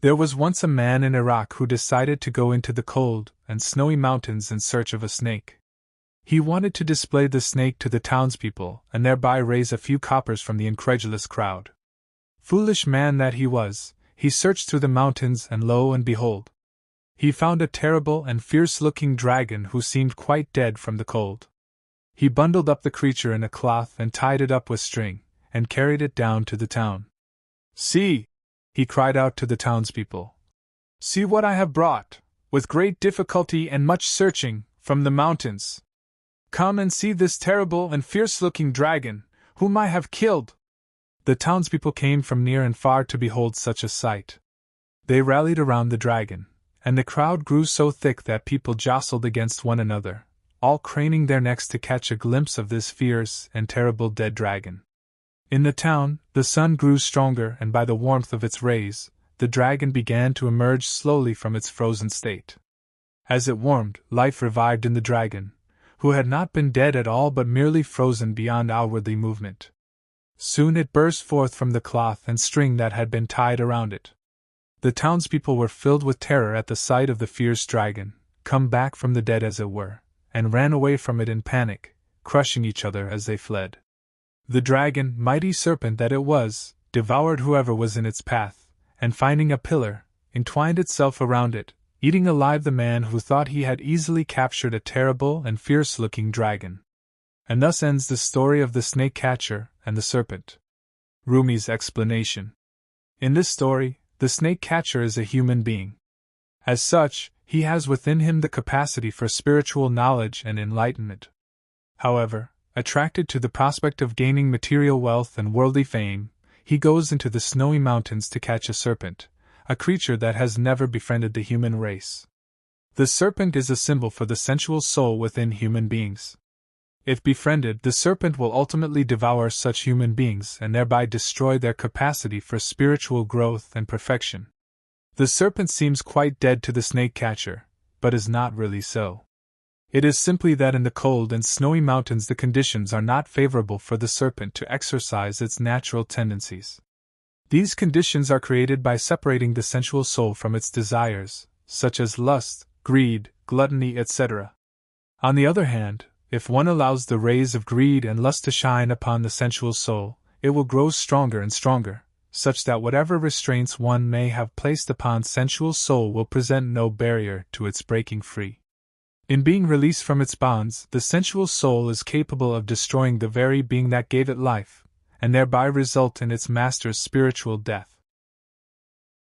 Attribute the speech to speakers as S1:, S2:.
S1: There was once a man in Iraq who decided to go into the cold and snowy mountains in search of a snake. He wanted to display the snake to the townspeople and thereby raise a few coppers from the incredulous crowd. Foolish man that he was, he searched through the mountains and lo and behold, he found a terrible and fierce-looking dragon who seemed quite dead from the cold. He bundled up the creature in a cloth and tied it up with string, and carried it down to the town. "See," he cried out to the townspeople, "see what I have brought, with great difficulty and much searching, from the mountains. Come and see this terrible and fierce-looking dragon, whom I have killed." The townspeople came from near and far to behold such a sight. They rallied around the dragon, and the crowd grew so thick that people jostled against one another, all craning their necks to catch a glimpse of this fierce and terrible dead dragon. In the town, the sun grew stronger, and by the warmth of its rays, the dragon began to emerge slowly from its frozen state. As it warmed, life revived in the dragon, who had not been dead at all but merely frozen beyond outwardly movement. Soon it burst forth from the cloth and string that had been tied around it. The townspeople were filled with terror at the sight of the fierce dragon, come back from the dead as it were, and ran away from it in panic, crushing each other as they fled. The dragon, mighty serpent that it was, devoured whoever was in its path, and finding a pillar, entwined itself around it, eating alive the man who thought he had easily captured a terrible and fierce-looking dragon. And thus ends the story of the snake catcher and the serpent. Rumi's explanation. In this story, the snake catcher is a human being. As such, he has within him the capacity for spiritual knowledge and enlightenment. However, attracted to the prospect of gaining material wealth and worldly fame, he goes into the snowy mountains to catch a serpent, a creature that has never befriended the human race. The serpent is a symbol for the sensual soul within human beings. If befriended, the serpent will ultimately devour such human beings and thereby destroy their capacity for spiritual growth and perfection. The serpent seems quite dead to the snake catcher, but is not really so. It is simply that in the cold and snowy mountains the conditions are not favorable for the serpent to exercise its natural tendencies. These conditions are created by separating the sensual soul from its desires, such as lust, greed, gluttony, etc. On the other hand, if one allows the rays of greed and lust to shine upon the sensual soul, it will grow stronger and stronger, such that whatever restraints one may have placed upon sensual soul will present no barrier to its breaking free. In being released from its bonds, the sensual soul is capable of destroying the very being that gave it life, and thereby result in its master's spiritual death.